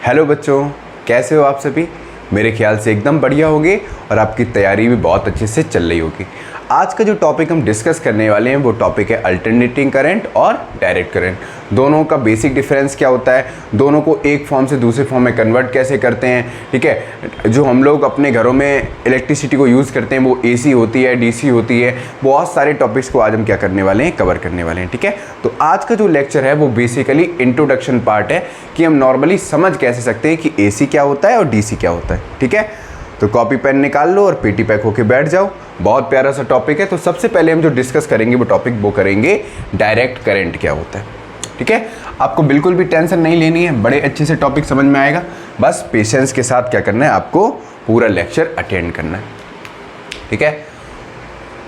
Hello बच्चों, कैसे हो आप सभी। मेरे ख्याल से एकदम बढ़िया होगे और आपकी तैयारी भी बहुत अच्छे से चल रही होगी। आज का जो टॉपिक हम डिस्कस करने वाले हैं वो टॉपिक है अल्टरनेटिंग करंट और डायरेक्ट करंट। दोनों का बेसिक डिफरेंस क्या होता है, दोनों को एक फॉर्म से दूसरे फॉर्म में कन्वर्ट कैसे करते हैं। ठीक है, जो हम लोग अपने घरों में इलेक्ट्रिसिटी को यूज़ करते हैं वो एसी होती है, डीसी होती है। बहुत सारे टॉपिक्स को आज हम क्या करने वाले हैं, कवर करने वाले हैं। ठीक है, तो आज का जो लेक्चर है वो बेसिकली इंट्रोडक्शन पार्ट है कि हम नॉर्मली समझ कैसे सकते हैं कि एसी क्या होता है और डीसी क्या होता है। ठीक है, तो कॉपी पेन निकाल लो और पेटी पैक होके बैठ जाओ। बहुत प्यारा सा टॉपिक है। तो सबसे पहले हम जो डिस्कस करेंगे वो टॉपिक वो करेंगे डायरेक्ट करंट क्या होता है। ठीक है, आपको बिल्कुल भी टेंशन नहीं लेनी है, बड़े अच्छे से टॉपिक समझ में आएगा। बस पेशेंस के साथ क्या करना है, आपको पूरा लेक्चर अटेंड करना है। ठीक है,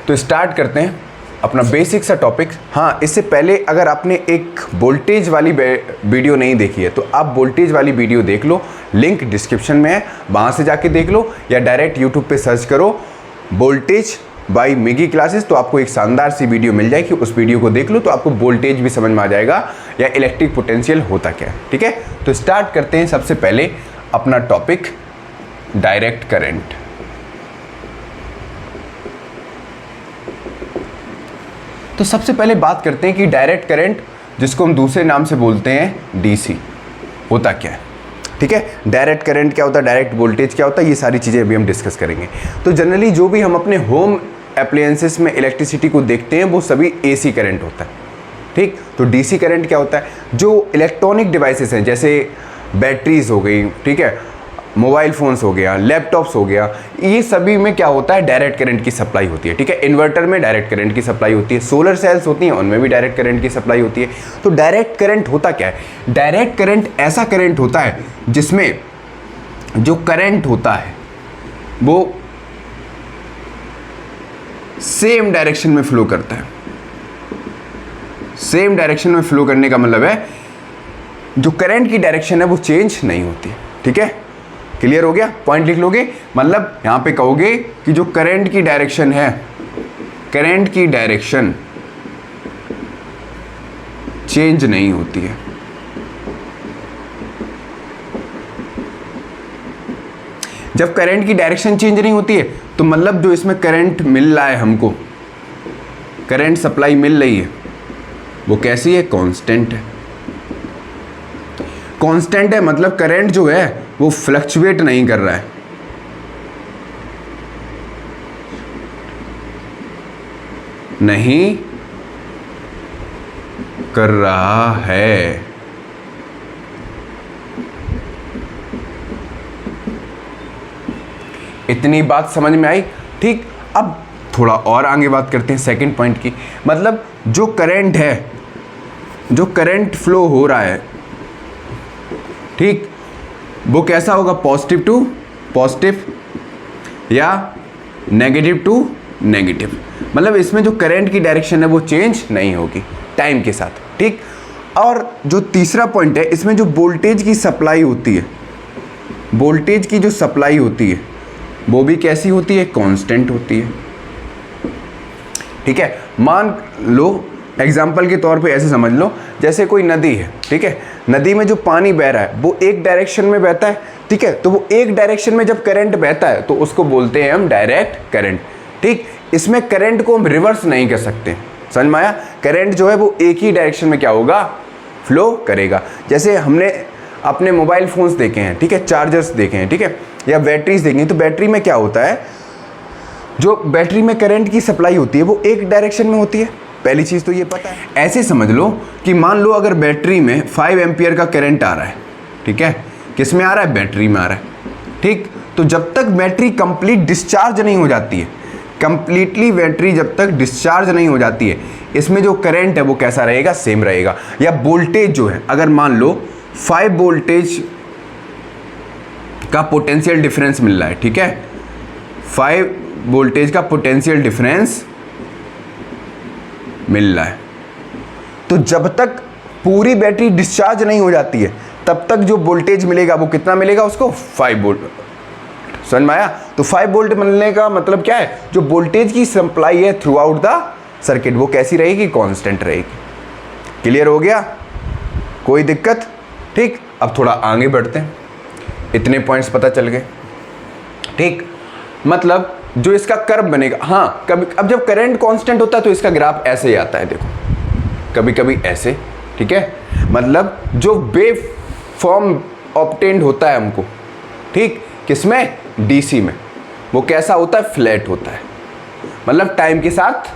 तो स्टार्ट करते हैं अपना बेसिक सा टॉपिक। हाँ, इससे पहले अगर आपने एक वोल्टेज वाली वीडियो नहीं देखी है तो आप वोल्टेज वाली वीडियो देख लो, लिंक डिस्क्रिप्शन में है, वहाँ से जाके देख लो, या डायरेक्ट यूट्यूब पे सर्च करो वोल्टेज बाय मिगी क्लासेस, तो आपको एक शानदार सी वीडियो मिल जाएगी। उस वीडियो को देख लो तो आपको वोल्टेज भी समझ में आ जाएगा या इलेक्ट्रिक पोटेंशियल होता क्या है। ठीक है, तो स्टार्ट करते हैं सबसे पहले अपना टॉपिक डायरेक्ट करंट। तो सबसे पहले बात करते हैं कि डायरेक्ट करंट, जिसको हम दूसरे नाम से बोलते हैं डीसी, होता क्या है। ठीक है, डायरेक्ट करंट क्या होता है, डायरेक्ट वोल्टेज क्या होता है, ये सारी चीज़ें अभी हम डिस्कस करेंगे। तो जनरली जो भी हम अपने होम अप्लायंसेस में इलेक्ट्रिसिटी को देखते हैं वो सभी एसी करंट होता है। ठीक, तो डीसी करंट क्या होता है, जो इलेक्ट्रॉनिक डिवाइसेस हैं जैसे बैटरीज हो गई, ठीक है, मोबाइल फ़ोन्स हो गया, लैपटॉप्स हो गया, ये सभी में क्या होता है, डायरेक्ट करंट की सप्लाई होती है। ठीक है, इन्वर्टर में डायरेक्ट करंट की सप्लाई होती है, सोलर सेल्स होती हैं उनमें भी डायरेक्ट करंट की सप्लाई होती है। तो डायरेक्ट करंट होता क्या है, डायरेक्ट करंट ऐसा करंट होता है जिसमें जो करंट होता है वो सेम डायरेक्शन में फ्लो करता है। सेम डायरेक्शन में फ्लो करने का मतलब है जो करंट की डायरेक्शन है वो चेंज नहीं होती। ठीक है, क्लियर हो गया, पॉइंट लिख लोगे। मतलब यहां पे कहोगे कि जो करंट की डायरेक्शन है, करंट की डायरेक्शन चेंज नहीं होती है। जब करंट की डायरेक्शन चेंज नहीं होती है तो मतलब जो इसमें करंट मिल रहा है, हमको करंट सप्लाई मिल रही है, वो कैसी है, कांस्टेंट है। कांस्टेंट है मतलब करंट जो है वो फ्लक्चुएट नहीं कर रहा है। नहीं कर रहा है। इतनी बात समझ में आई। ठीक, अब थोड़ा और आगे बात करते हैं सेकंड पॉइंट की। मतलब जो करंट है, जो करंट फ्लो हो रहा है, ठीक, वो कैसा होगा, पॉजिटिव टू पॉजिटिव या नेगेटिव टू नेगेटिव। मतलब इसमें जो करंट की डायरेक्शन है वो चेंज नहीं होगी टाइम के साथ। ठीक, और जो तीसरा पॉइंट है, इसमें जो वोल्टेज की सप्लाई होती है, वोल्टेज की जो सप्लाई होती है वो भी कैसी होती है, कांस्टेंट होती है। ठीक है, मान लो एग्जाम्पल के तौर पे ऐसे समझ लो, जैसे कोई नदी है, ठीक है, नदी में जो पानी बह रहा है वो एक डायरेक्शन में बहता है। ठीक है, तो वो एक डायरेक्शन में जब करंट बहता है तो उसको बोलते हैं हम डायरेक्ट करंट। ठीक, इसमें करंट को हम रिवर्स नहीं कर सकते, समझ में आया। करंट जो है वो एक ही डायरेक्शन में क्या होगा, फ्लो करेगा। जैसे हमने अपने मोबाइल फोन्स देखे हैं, ठीक है, चार्जर्स देखे हैं, ठीक है, या बैटरीज देखी हैं, तो बैटरी में क्या होता है, जो बैटरी में करंट की सप्लाई होती है वो एक डायरेक्शन में होती है। पहली चीज़ तो ये पता है। ऐसे समझ लो कि मान लो अगर बैटरी में 5 एम्पियर का करंट आ रहा है, ठीक है, किस में आ रहा है, बैटरी में आ रहा है। ठीक, तो जब तक बैटरी कंप्लीट डिस्चार्ज नहीं हो जाती है, कंप्लीटली बैटरी जब तक डिस्चार्ज नहीं हो जाती है, इसमें जो करंट है वो कैसा रहेगा, सेम रहेगा। या वोल्टेज जो है, अगर मान लो 5 वोल्टेज का पोटेंशियल डिफरेंस मिल रहा है, ठीक है, 5 वोल्टेज का पोटेंशियल डिफरेंस मिल रहा है, तो जब तक पूरी बैटरी डिस्चार्ज नहीं हो जाती है तब तक जो वोल्टेज मिलेगा वो कितना मिलेगा उसको, 5 वोल्ट। समझ में आया। तो 5 वोल्ट मिलने का मतलब क्या है, जो वोल्टेज की सप्लाई है थ्रू आउट द सर्किट वो कैसी रहेगी, कांस्टेंट रहेगी। क्लियर हो गया, कोई दिक्कत। ठीक, अब थोड़ा आगे बढ़ते हैं। इतने पॉइंट्स पता चल गए, ठीक। मतलब जो इसका कर्व बनेगा, हाँ कभी अब जब करंट कांस्टेंट होता है तो इसका ग्राफ ऐसे ही आता है, देखो कभी कभी ऐसे, ठीक है। मतलब जो वेव फॉर्म ऑब्टेन्ड होता है हमको, ठीक, किसमें, डीसी में, वो कैसा होता है, फ्लैट होता है, मतलब टाइम के साथ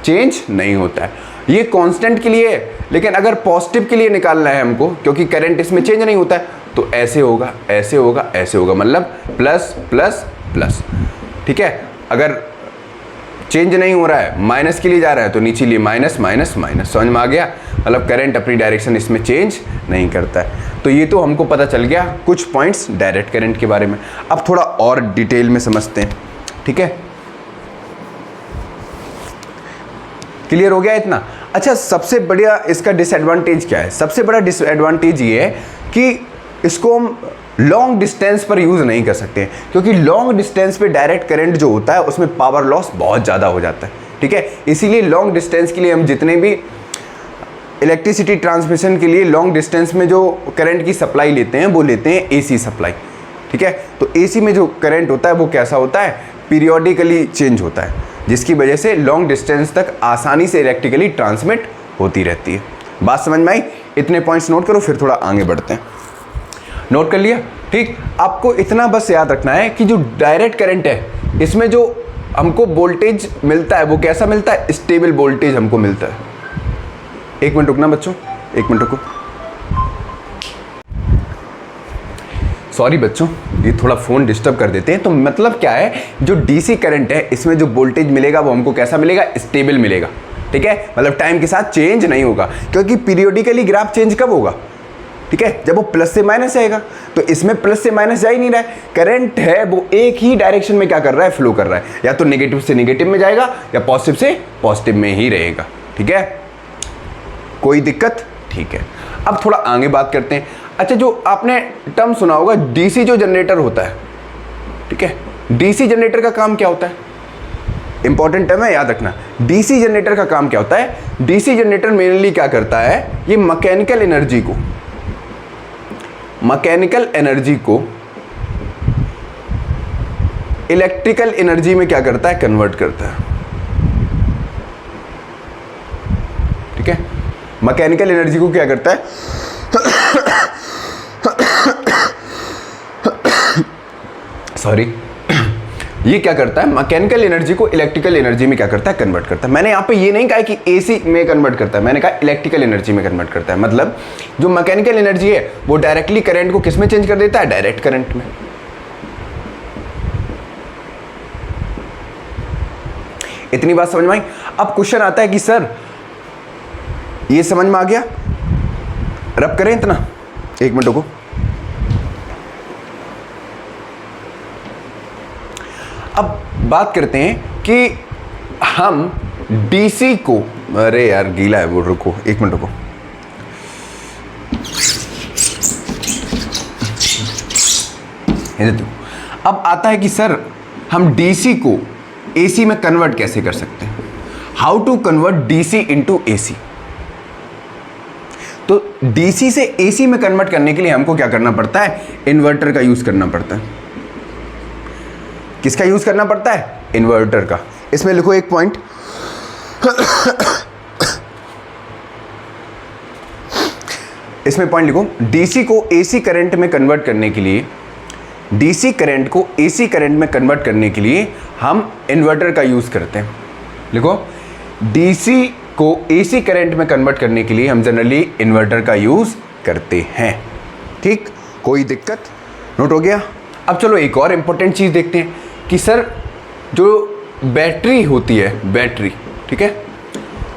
चेंज नहीं होता है। ये कांस्टेंट के लिए है, लेकिन अगर पॉजिटिव के लिए निकालना है हमको, क्योंकि करंट इसमें चेंज नहीं होता है, तो ऐसे होगा, ऐसे होगा, ऐसे होगा, मतलब प्लस प्लस प्लस, ठीक है। अगर चेंज नहीं हो रहा है, माइनस के लिए जा रहा है, तो नीचे लिए माइनस माइनस माइनस, समझ में आ गया। मतलब करंट अपनी डायरेक्शन इसमें चेंज नहीं करता है। तो ये तो हमको पता चल गया कुछ पॉइंट्स डायरेक्ट करंट के बारे में। अब थोड़ा और डिटेल में समझते हैं, ठीक है। क्लियर हो गया इतना? अच्छा, सबसे बढ़िया इसका डिसएडवांटेज क्या है? सबसे बड़ा डिसएडवांटेज ये है कि इसको हम लॉन्ग डिस्टेंस पर यूज़ नहीं कर सकते, क्योंकि लॉन्ग डिस्टेंस पे डायरेक्ट करंट जो होता है उसमें पावर लॉस बहुत ज़्यादा हो जाता है, ठीक है। इसीलिए लॉन्ग डिस्टेंस के लिए हम जितने भी इलेक्ट्रिसिटी ट्रांसमिशन के लिए लॉन्ग डिस्टेंस में जो करंट की सप्लाई लेते हैं वो लेते हैं एसी सप्लाई, ठीक है। तो एसी में जो करंट होता है वो कैसा होता है, पीरियोडिकली चेंज होता है, जिसकी वजह से लॉन्ग डिस्टेंस तक आसानी से इलेक्ट्रिकली ट्रांसमिट होती रहती है। बात समझ में आई? इतने पॉइंट्स नोट करो, फिर थोड़ा आगे बढ़ते हैं। नोट कर लिया? ठीक। आपको इतना बस याद रखना है कि जो डायरेक्ट करंट है इसमें जो हमको वोल्टेज मिलता है वो कैसा मिलता है, स्टेबल वोल्टेज हमको मिलता है। एक मिनट रुकना बच्चों, एक मिनट रुको। सॉरी बच्चों, ये थोड़ा फ़ोन डिस्टर्ब कर देते हैं। तो मतलब क्या है, जो डीसी करंट है इसमें जो वोल्टेज मिलेगा वो हमको कैसा मिलेगा, स्टेबल मिलेगा, ठीक है। मतलब टाइम के साथ चेंज नहीं होगा, क्योंकि पीरियोडिकली ग्राफ चेंज कब होगा, ठीक है, जब वो प्लस से माइनस आएगा। तो इसमें प्लस से माइनस जा ही नहीं रहा है, करंट है वो एक ही डायरेक्शन में क्या कर रहा है, फ्लो कर रहा है, या तो नेगेटिव से नेगेटिव में जाएगा या पॉजिटिव से पॉजिटिव में ही रहेगा, ठीक है। कोई दिक्कत? ठीक है। अब थोड़ा आगे बात करते हैं। अच्छा, जो आपने टर्म सुना होगा डीसी जो जनरेटर होता है, ठीक है, डीसी जनरेटर का काम क्या होता है, इंपॉर्टेंट टर्म है, याद रखना। डीसी जनरेटर का काम क्या होता है? डीसी जनरेटर मेनली क्या करता है, ये मैकेनिकल एनर्जी को इलेक्ट्रिकल एनर्जी में क्या करता है, कन्वर्ट करता है, ठीक है। मैकेनिकल एनर्जी को क्या करता है सॉरी, ये क्या करता है, मैकेनिकल एनर्जी को इलेक्ट्रिकल एनर्जी में क्या करता है, कन्वर्ट करता है। मैंने यहाँ पे ये नहीं कहा कि एसी में कन्वर्ट करता है, मैंने कहा इलेक्ट्रिकल एनर्जी में कन्वर्ट करता है। मतलब जो मैकेनिकल एनर्जी है वो डायरेक्टली करंट को किस में चेंज कर देता है, डायरेक्ट करंट में। इतनी बात समझ में आई? अब क्वेश्चन आता है कि सर ये समझ में आ गया, रब करें इतना, एक मिनट को। अब बात करते हैं कि हम डीसी को, अरे यार गीला है वो, रुको एक मिनट रुको। अब आता है कि सर हम डीसी को एसी में कन्वर्ट कैसे कर सकते हैं, how to convert DC into AC. तो डीसी से एसी में कन्वर्ट करने के लिए हमको क्या करना पड़ता है, इन्वर्टर का यूज करना पड़ता है। किसका यूज करना पड़ता है, इन्वर्टर का। इसमें लिखो एक पॉइंट, इसमें पॉइंट लिखो, डीसी को एसी करंट में कन्वर्ट करने के लिए, डीसी करंट को एसी करंट में कन्वर्ट करने के लिए हम इन्वर्टर का यूज करते हैं। लिखो, डीसी को एसी करंट में कन्वर्ट करने के लिए हम जनरली इन्वर्टर का यूज करते हैं, ठीक। कोई दिक्कत? नोट हो गया? अब चलो एक और इंपॉर्टेंट चीज देखते हैं कि सर जो बैटरी होती है, बैटरी, ठीक है,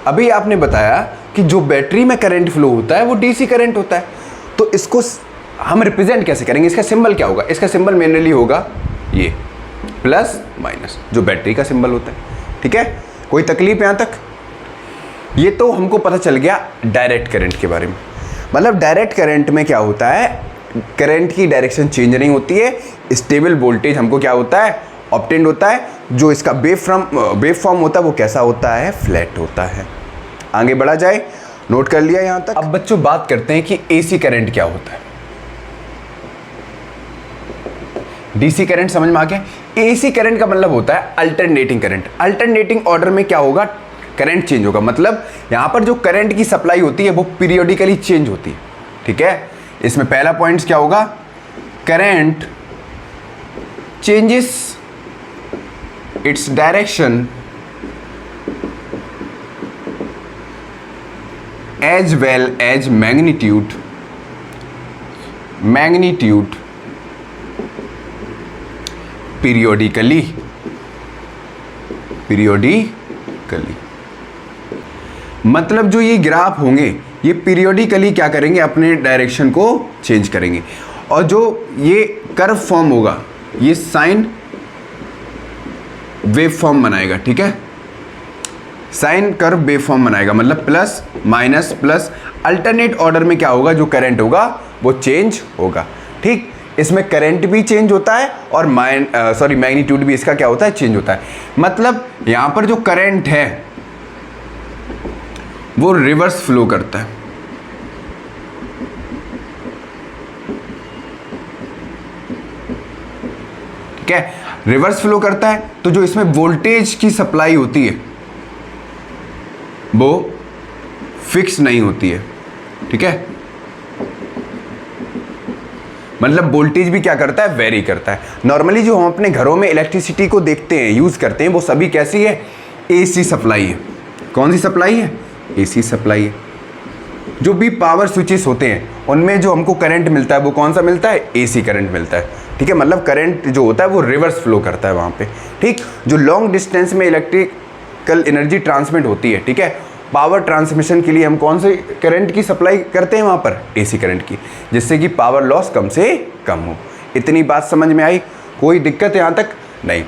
अभी आपने बताया कि जो बैटरी में करंट फ्लो होता है वो डीसी करंट होता है। तो इसको हम रिप्रेजेंट कैसे करेंगे, इसका सिंबल क्या होगा? इसका सिंबल मेनली होगा ये प्लस माइनस, जो बैटरी का सिंबल होता है, ठीक है। कोई तकलीफ यहां तक? ये तो हमको पता चल गया डायरेक्ट करंट के बारे में। मतलब डायरेक्ट करंट में क्या होता है, करंट की डायरेक्शन चेंज नहीं होती है, स्टेबल वोल्टेज हमको क्या होता है, ऑब्टेन्ड होता है। जो इसका वेव फॉर्म होता है वो कैसा होता है, फ्लैट होता है। आगे बढ़ा जाए, नोट कर लिया यहां तक। अब बच्चों बात करते हैं कि एसी करंट क्या होता है। डीसी करंट समझ में आ गया। एसी करंट का मतलब होता है अल्टरनेटिंग करंट। अल्टरनेटिंग ऑर्डर में क्या होगा, करंट चेंज होगा। मतलब यहां पर जो करंट की सप्लाई होती है वो पीरियोडिकली चेंज होती है, ठीक है। इसमें पहला पॉइंट क्या होगा, current changes it's direction as well as magnitude periodically मतलब जो ये ग्राफ होंगे ये पीरियोडिकली क्या करेंगे, अपने डायरेक्शन को चेंज करेंगे। और जो ये कर्व फॉर्म होगा ये साइन वेव फॉर्म बनाएगा, ठीक है। साइन कर्व वेव फॉर्म बनाएगा, मतलब plus minus plus. Alternate order में क्या होगा, जो करंट होगा वो चेंज होगा, ठीक। इसमें करंट भी चेंज होता है और मैग्नीट्यूड भी इसका क्या होता है, चेंज होता है। मतलब यहां पर जो करंट है वो रिवर्स फ्लो करता है, ठीक है। रिवर्स फ्लो करता है तो जो इसमें वोल्टेज की सप्लाई होती है वो फिक्स नहीं होती है, ठीक है। मतलब वोल्टेज भी क्या करता है, वेरी करता है। नॉर्मली जो हम अपने घरों में इलेक्ट्रिसिटी को देखते हैं, यूज करते हैं, वो सभी कैसी है, एसी सप्लाई है। कौन सी सप्लाई है, एसी सप्लाई है। जो भी पावर स्विचेस होते हैं उनमें जो हमको करंट मिलता है वो कौन सा मिलता है, एसी करंट मिलता है, ठीक है। मतलब करंट जो होता है वो रिवर्स फ्लो करता है वहां पे, ठीक। जो लॉन्ग डिस्टेंस में इलेक्ट्रिकल एनर्जी ट्रांसमिट होती है, ठीक है, पावर ट्रांसमिशन के लिए हम कौन से करंट की सप्लाई करते हैं वहां पर, एसी करंट की, जिससे कि पावर लॉस कम से कम हो। इतनी बात समझ में आई, कोई दिक्कत यहां तक नहीं।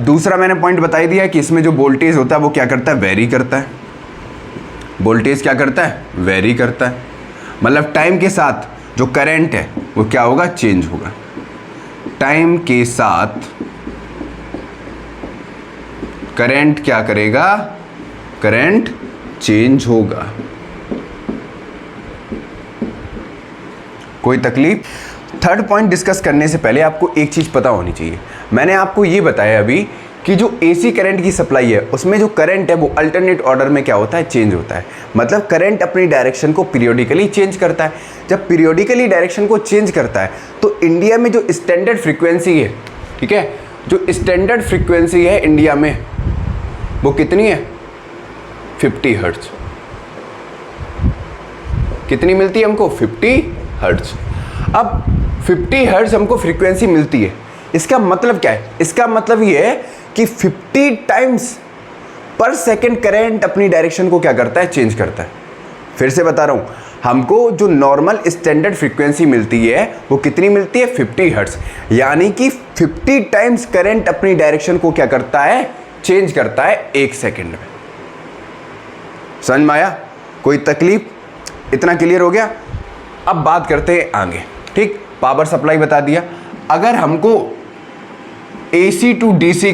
दूसरा मैंने पॉइंट बता ही दिया कि इसमें जो वोल्टेज होता है वो क्या करता है, वेरी करता है। वोल्टेज क्या करता है, वेरी करता है। मतलब टाइम के साथ जो करंट है वो क्या होगा, चेंज होगा। टाइम के साथ करंट क्या करेगा, करंट चेंज होगा। कोई तकलीफ। थर्ड पॉइंट डिस्कस करने से पहले आपको एक चीज पता होनी चाहिए। मैंने आपको ये बताया अभी कि जो एसी करंट की सप्लाई है उसमें जो करंट है वो अल्टरनेट ऑर्डर में क्या होता है, चेंज होता है। मतलब करंट अपनी डायरेक्शन को पीरियोडिकली चेंज करता है। जब पीरियोडिकली डायरेक्शन को चेंज करता है तो इंडिया में जो स्टैंडर्ड फ्रीक्वेंसी है, ठीक है, जो स्टैंडर्ड फ्रीक्वेंसी है इंडिया में वो कितनी है, 50 हर्ट्ज। कितनी मिलती है हमको, 50 हर्ट्ज। अब 50 हर्ट्ज हमको फ्रीक्वेंसी मिलती है, इसका मतलब क्या है, इसका मतलब ये है कि 50 टाइम्स पर सेकेंड करंट अपनी डायरेक्शन को क्या करता है, चेंज करता है। फिर से बता रहा हूं, हमको जो नॉर्मल स्टैंडर्ड फ्रीक्वेंसी मिलती है वो कितनी मिलती है, 50 हर्ट्ज। यानी कि 50 टाइम्स करंट अपनी डायरेक्शन को क्या करता है, चेंज करता है 1 सेकेंड में। समझ में आया, कोई तकलीफ, इतना क्लियर हो गया। अब बात करते हैं आगे, ठीक। पावर सप्लाई बता दिया। अगर हमको एसी टू डीसी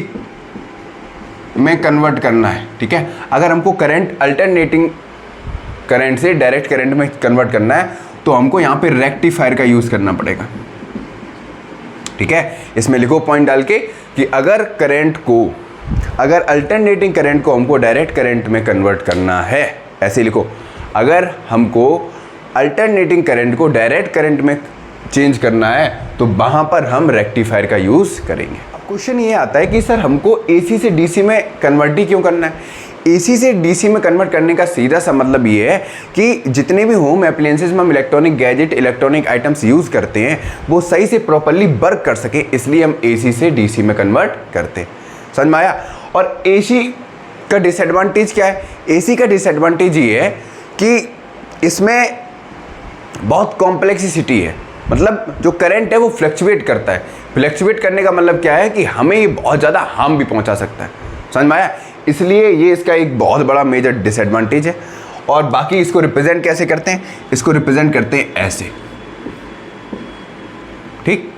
में कन्वर्ट करना है, ठीक है, अगर हमको करंट अल्टरनेटिंग करंट से डायरेक्ट करंट में कन्वर्ट करना है तो हमको यहां पे रेक्टिफायर का यूज करना पड़ेगा, ठीक है। इसमें लिखो पॉइंट डाल के कि अगर अल्टरनेटिंग करंट को हमको डायरेक्ट करंट में कन्वर्ट करना है, ऐसे लिखो, अगर हमको अल्टरनेटिंग करंट को डायरेक्ट करंट में चेंज करना है तो वहां पर हम रेक्टिफायर का यूज करेंगे। अब क्वेश्चन ये आता है कि सर हमको एसी से डीसी में कन्वर्ट ही क्यों करना है। एसी से डीसी में कन्वर्ट करने का सीधा सा मतलब ये है कि जितने भी होम एप्लायंसेज में हम electronic gadget, electronic items use करते हैं वो सही से प्रॉपर्ली वर्क कर सके, इसलिए हम एसी से डीसी में कन्वर्ट करते हैं। समझ में आया। और एसी का डिसएडवांटेज क्या है, एसी का डिसएडवांटेज ये है कि इसमें बहुत कॉम्प्लेक्सिटी है। मतलब जो करंट है वो फ्लक्चुएट करता है। फ्लक्चुएट करने का मतलब क्या है कि हमें ये बहुत ज़्यादा हार्म भी पहुंचा सकता है। समझ में आया। इसलिए ये इसका एक बहुत बड़ा मेजर डिसएडवांटेज है। और बाकी इसको रिप्रेजेंट कैसे करते हैं, इसको रिप्रेजेंट करते हैं ऐसे, ठीक।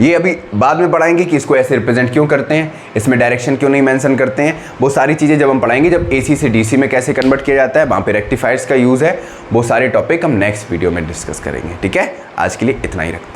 ये अभी बाद में पढ़ाएंगे कि इसको ऐसे रिप्रेजेंट क्यों करते हैं, इसमें डायरेक्शन क्यों नहीं मेंशन करते हैं। वो सारी चीज़ें जब हम पढ़ाएंगे, जब एसी से डीसी में कैसे कन्वर्ट किया जाता है, वहाँ पे रेक्टिफायर्स का यूज़ है, वो सारे टॉपिक हम नेक्स्ट वीडियो में डिस्कस करेंगे, ठीक है। आज के लिए इतना ही रखते हैं।